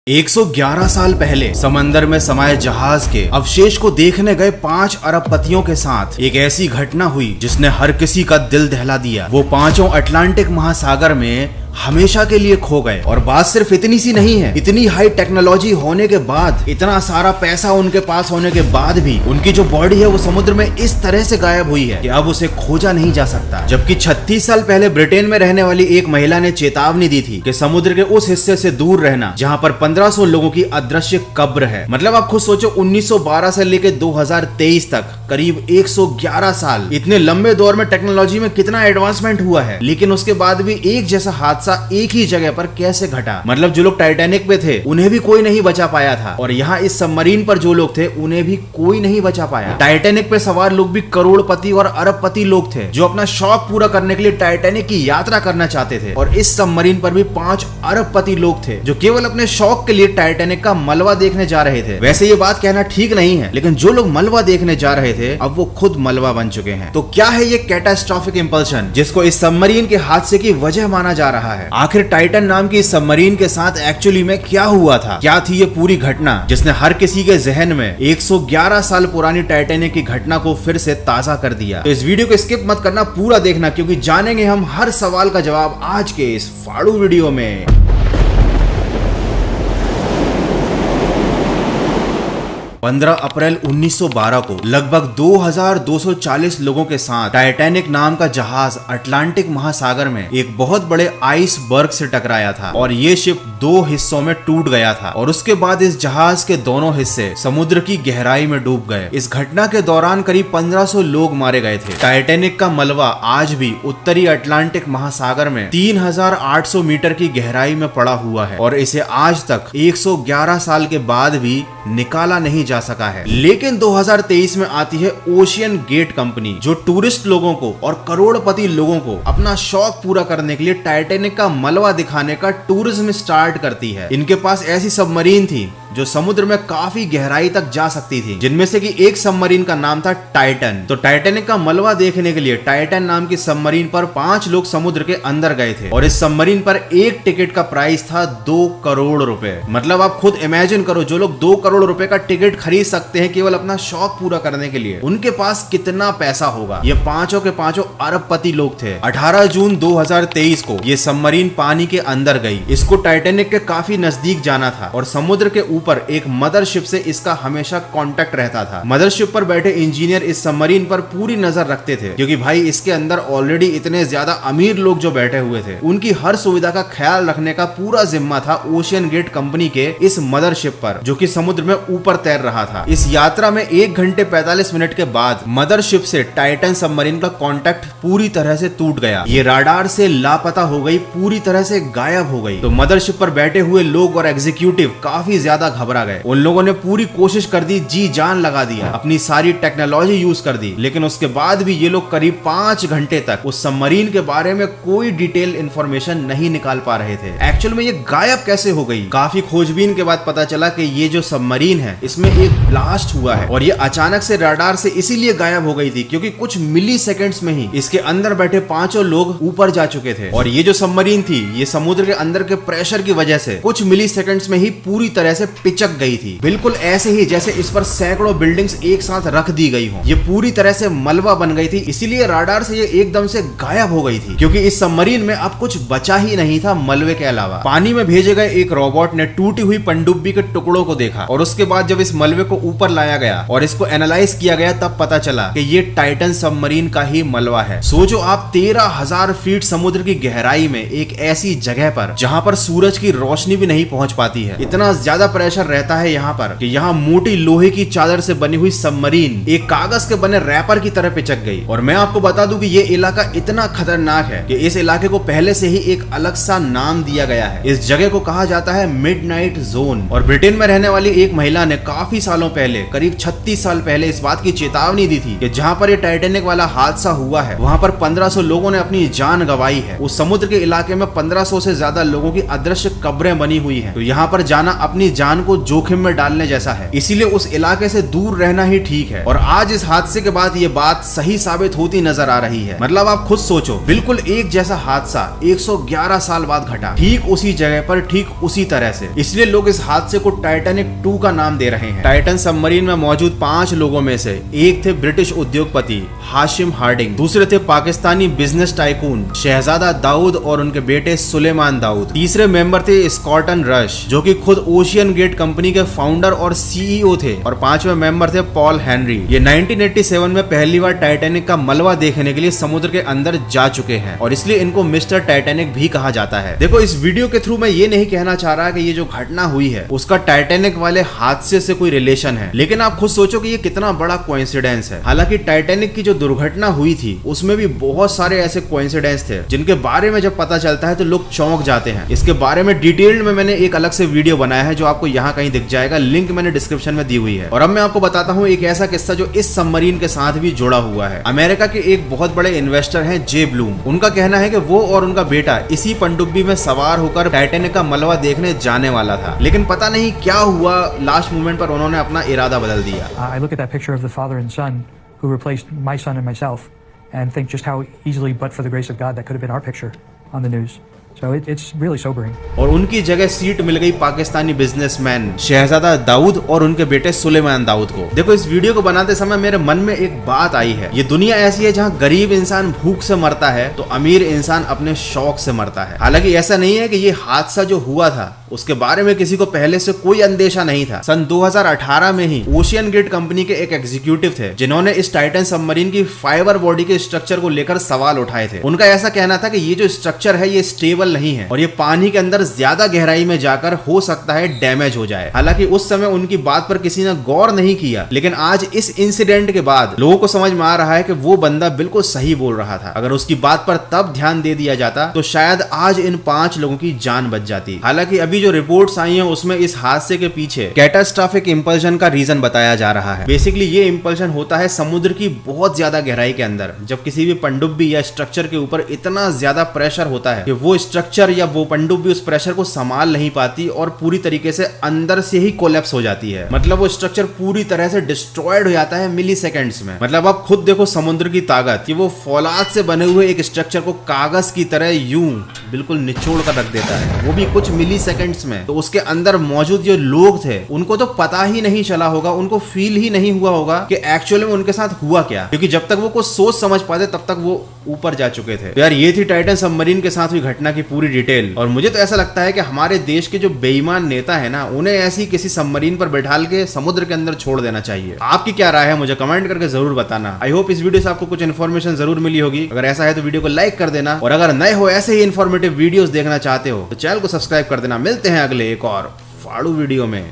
111 साल पहले समंदर में समाये जहाज के अवशेष को देखने गए 5 अरबपतियों के साथ एक ऐसी घटना हुई जिसने हर किसी का दिल दहला दिया। वो पांचों अटलांटिक महासागर में हमेशा के लिए खो गए। और बात सिर्फ इतनी सी नहीं है, इतनी हाई टेक्नोलॉजी होने के बाद, इतना सारा पैसा उनके पास होने के बाद भी उनकी जो बॉडी है वो समुद्र में इस तरह से गायब हुई है कि अब उसे खोजा नहीं जा सकता। जबकि 36 साल पहले ब्रिटेन में रहने वाली एक महिला ने चेतावनी दी थी कि समुद्र के उस हिस्से से दूर रहना जहां पर 1500 लोगों की अदृश्य कब्र है। मतलब आप खुद सोचो, 1912 से लेकर 2023 तक करीब 111 साल, इतने लंबे दौर में टेक्नोलॉजी में कितना एडवांसमेंट हुआ है, लेकिन उसके बाद भी एक जैसा हादसा एक ही जगह पर कैसे घटा। मतलब जो लोग टाइटैनिक पे थे उन्हें भी कोई नहीं बचा पाया था, और यहाँ इस सबमरीन पर जो लोग थे उन्हें भी कोई नहीं बचा पाया। टाइटैनिक पे सवार लोग भी करोड़पति और अरबपति लोग थे जो अपना शौक पूरा करने के लिए टाइटैनिक की यात्रा करना चाहते थे। और इस सबमरीन पर भी 5 अरबपति लोग थे जो केवल अपने शौक के लिए टाइटैनिक का मलबा देखने जा रहे थे। वैसे ये बात कहना ठीक नहीं है, लेकिन जो लोग मलबा देखने जा रहे थे अब वो खुद मलबा बन चुके हैं। तो क्या है ये कैटास्ट्रोफिक इंपल्शन जिसको इस सबमरीन के हादसे की वजह माना जा रहा है? आखिर टाइटन नाम की इस सबमरीन के साथ एक्चुअली में क्या हुआ था? क्या थी ये पूरी घटना जिसने हर किसी के जहन में 111 साल पुरानी टाइटैनिक की घटना को फिर से ताजा कर दिया? तो इस वीडियो को स्किप मत करना, पूरा देखना, क्योंकि जानेंगे हम हर सवाल का जवाब आज के इस फाड़ू वीडियो में। 15 अप्रैल 1912 को लगभग 2240 लोगों के साथ टाइटैनिक नाम का जहाज अटलांटिक महासागर में एक बहुत बड़े आइसबर्ग से टकराया था, और ये शिप 2 हिस्सों में टूट गया था, और उसके बाद इस जहाज के दोनों हिस्से समुद्र की गहराई में डूब गए। इस घटना के दौरान करीब 1500 लोग मारे गए थे। टाइटैनिक का मलबा आज भी उत्तरी अटलांटिक महासागर में 3800 मीटर की गहराई में पड़ा हुआ है, और इसे आज तक 111 साल के बाद भी निकाला नहीं जा सका है। लेकिन 2023 में आती है ओशियन गेट कंपनी, जो टूरिस्ट लोगों को और करोड़पति लोगों को अपना शौक पूरा करने के लिए टाइटैनिक का मलबा दिखाने का टूरिज्म स्टार्ट करती है। इनके पास ऐसी सबमरीन थी जो समुद्र में काफी गहराई तक जा सकती थी, जिनमें से कि एक सबमरीन का नाम था टाइटन। तो टाइटैनिक का मलबा देखने के लिए टाइटन नाम की सबमरीन पर 5 लोग समुद्र के अंदर गए थे, और इस सबमरीन पर एक टिकट का प्राइस था 2 करोड़ रुपए। मतलब आप खुद इमेजिन करो, जो लोग 2 करोड़ रुपए का टिकट खरीद सकते हैं केवल अपना शौक पूरा करने के लिए, उनके पास कितना पैसा होगा। ये पांचों के पांचों अरबपति लोग थे। 18 जून 2023 को ये सबमरीन पानी के अंदर गई। इसको टाइटैनिक के काफी नजदीक जाना था, और समुद्र के ऊपर एक मदरशिप से इसका हमेशा कांटेक्ट रहता था। मदरशिप पर बैठे इंजीनियर इस सबमरीन पर पूरी नजर रखते थे, क्योंकि भाई इसके अंदर ऑलरेडी इतने ज्यादा अमीर लोग जो बैठे हुए थे, उनकी हर सुविधा का ख्याल रखने का पूरा जिम्मा था ओशियन गेट कंपनी के इस मदरशिप पर, जो कि समुद्र में ऊपर तैर रहा था। इस यात्रा में 1 घंटे 45 मिनट के बाद मदरशिप से टाइटन सबमरीन का कांटेक्ट पूरी तरह से टूट गया। ये राडार से लापता हो गई, पूरी तरह से गायब हो गई। तो मदरशिप पर बैठे हुए लोग और एग्जीक्यूटिव काफी ज्यादा घबरा गए। उन लोगों ने पूरी कोशिश कर दी, जी जान लगा दिया, अपनी सारी टेक्नोलॉजी यूज कर दी, लेकिन उसके बाद भी ये लोग करीब 5 घंटे तक उस सबमरीन के बारे में कोई डिटेल इंफॉर्मेशन नहीं निकाल पा रहे थे। एक्चुअल में ये गायब कैसे हो गई? काफी खोजबीन के बाद पता चला कि ये जो सबमरीन है इसमें एक ब्लास्ट हुआ है, और ये अचानक से रडार से इसीलिए गायब हो गई थी क्योंकि कुछ मिली सेकेंड्स में ही इसके अंदर बैठे 5 लोग ऊपर जा चुके थे। और ये जो सबमरीन थी ये समुद्र के अंदर के प्रेशर की वजह से कुछ मिली सेकेंड्स में ही पूरी तरह से पिचक गई थी, बिल्कुल ऐसे ही जैसे इस पर सैकड़ों बिल्डिंग्स एक साथ रख दी गई हो। ये पूरी तरह से मलबा बन गई थी, इसीलिए रडार से ये एकदम से गायब हो गई थी, क्योंकि इस सबमरीन में अब कुछ बचा ही नहीं था मलबे के अलावा। पानी में भेजे गए एक रोबोट ने टूटी हुई पनडुब्बी के टुकड़ों को देखा, और उसके बाद जब इस मलबे को ऊपर लाया गया और इसको एनालाइज किया गया, तब पता चला कि ये टाइटन सबमरीन का ही मलबा है। सोचो आप, 13,000 फीट समुद्र की गहराई में एक ऐसी जगह पर जहां पर सूरज की रोशनी भी नहीं पहुंच पाती है, इतना ज्यादा प्रेशर रहता है यहाँ पर कि यहाँ मोटी लोहे की चादर से बनी हुई सबमरीन एक कागज के बने रैपर की तरह पिचक गई। और मैं आपको बता दूं कि ये इलाका इतना खतरनाक है कि इस इलाके को पहले से ही एक अलग सा नाम दिया गया है। इस जगह को कहा जाता है मिडनाइट जोन। और ब्रिटेन में रहने वाली एक महिला ने काफी सालों पहले, करीब 36 साल पहले, इस बात की चेतावनी दी थी कि जहाँ पर ये टाइटैनिक वाला हादसा हुआ है वहाँ पर 1500 लोगों ने अपनी जान गंवाई है। उस समुद्र के इलाके में 1500 से ज्यादा लोगों की अदृश्य कब्रें बनी हुई है, तो यहाँ पर जाना अपनी जान जान को जोखिम में डालने जैसा है, इसीलिए उस इलाके से दूर रहना ही ठीक है। और आज इस हादसे के बाद ये बात सही साबित होती नजर आ रही है। मतलब आप खुद सोचो, बिल्कुल एक जैसा हादसा 111 साल बाद घटा, ठीक उसी जगह पर, ठीक उसी तरह से। इसलिए लोग इस हादसे को टाइटैनिक 2 का नाम दे रहे हैं। टाइटन सबमरीन में मौजूद 5 लोगों में से एक थे ब्रिटिश उद्योगपति हाशिम हार्डिंग, दूसरे थे पाकिस्तानी बिजनेस टाइकून शहजादा दाऊद और उनके बेटे सुलेमान दाऊद, तीसरे मेंबर थे स्कॉटन रश जो कि खुद ओशियन गेट कंपनी के फाउंडर और सीईओ थे, और 5वें मेंबर थे पॉल हेनरी। ये 1987 में पहली बार टाइटैनिक का मलबा देखने के लिए समुद्र के अंदर जा चुके हैं, और इसलिए इनको मिस्टर टाइटैनिक भी कहा जाता है। देखो, इस वीडियो के थ्रू मैं ये नहीं कहना चाह रहा कि ये जो घटना हुई है उसका टाइटैनिक वाले हादसे से कोई रिलेशन है, लेकिन आप खुद सोचो कि ये कितना बड़ा कोइंसिडेंस है। हालांकि टाइटैनिक की जो दुर्घटना हुई थी उसमें भी बहुत सारे ऐसे कोइंसिडेंस थे जिनके बारे में जब पता चलता है तो लोग चौंक जाते हैं। इसके बारे में डिटेल्ड में मैंने एक अलग से वीडियो बनाया है जो आपको यहाँ कहीं दिख जाएगा, लिंक मैंने डिस्क्रिप्शन में दी हुई है। और अब मैं आपको बताता हूँ एक ऐसा किस्सा जो इस सबमरीन के साथ भी जुड़ा हुआ है। अमेरिका के एक बहुत बड़े इन्वेस्टर हैं जे ब्लूम। उनका कहना है कि वो और उनका बेटा इसी पनडुब्बी में सवार होकर टाइटैनिक का मलबा देखने जाने वाला था, लेकिन पता नहीं क्या हुआ, लास्ट मोमेंट पर उन्होंने अपना इरादा बदल दिया। I look at that picture of the father and son who replaced my son and myself and think just how easily, but for the grace of God, that could have been our picture on the news. So it's really sobering. और उनकी जगह seat मिल गई Pakistani businessman शहजादा दाऊद और उनके बेटे सुलेमान दाऊद को। देखो, इस वीडियो को बनाते समय मेरे मन में एक बात आई है, ये दुनिया ऐसी है जहाँ गरीब इंसान भूख से मरता है तो अमीर इंसान अपने शौक से मरता है। हालांकि ऐसा नहीं है कि ये हादसा जो हुआ था उसके बारे में किसी को पहले से कोई अंदेशा नहीं था। सन 2018 में ही ओशियन गेट कंपनी के एक एग्जीक्यूटिव थे जिन्होंने इस टाइटन सबमरीन की फाइबर बॉडी के स्ट्रक्चर को लेकर सवाल उठाए थे। उनका ऐसा कहना था कि ये जो स्ट्रक्चर है ये स्टेबल नहीं है और ये पानी के अंदर ज्यादा गहराई में जाकर हो सकता है डैमेज हो जाए। हालांकि उस समय उनकी बात पर किसी ने गौर नहीं किया, लेकिन आज इस इंसिडेंट के बाद लोगों को समझ में आ रहा है कि वो बंदा बिल्कुल सही बोल रहा था। अगर उसकी बात पर तब ध्यान दे दिया जाता तो शायद आज इन 5 लोगों की जान बच जाती। हालांकि अभी जो रिपोर्ट्स आई हैं उसमें इस हादसे के पीछे कैटास्ट्रॉफिक इंपल्शन का रीजन बताया जा रहा है। बेसिकली ये इंपल्शन होता है समुद्र की बहुत ज्यादा गहराई के अंदर, जब किसी भी पनडुब्बी या स्ट्रक्चर के ऊपर इतना ज्यादा प्रेशर होता है कि वो स्ट्रक्चर या वो पनडुब्बी उस प्रेशर को संभाल नहीं पाती और पूरी तरीके से अंदर से ही कोलैप्स हो जाती है। मतलब वो स्ट्रक्चर पूरी तरह से डिस्ट्रॉयड हो जाता है मिली सेकेंड्स में। मतलब आप खुद देखो समुद्र की ताकत कि वो फौलाद से बने हुए एक स्ट्रक्चर को कागज की तरह यूं बिल्कुल निचोड़ कर रख देता है, वो भी कुछ मिली सेकेंड्स में। तो उसके अंदर मौजूद जो लोग थे उनको तो पता ही नहीं चला होगा, उनको फील ही नहीं हुआ होगा कि एक्चुअली में उनके साथ हुआ क्या, क्योंकि जब तक वो कुछ सोच समझ पाते तब तक वो ऊपर जा चुके थे। तो यार ये थी टाइटन सबमरीन के साथ हुई घटना की पूरी डिटेल। और मुझे तो ऐसा लगता है कि हमारे देश के जो बेईमान नेता है ना, उन्हें ऐसी किसी सबमरीन पर बैठाल के समुद्र के अंदर छोड़ देना चाहिए। आपकी क्या राय है मुझे कमेंट करके जरूर बताना। आई होप इस वीडियो से आपको कुछ इन्फॉर्मेशन जरूर मिली होगी। अगर ऐसा है तो वीडियो को लाइक कर देना, और अगर नए हो ऐसे ही इन्फॉर्मेटिव वीडियोस देखना चाहते हो तो चैनल को सब्सक्राइब कर देना। मिलते हैं अगले एक और फाड़ू वीडियो में।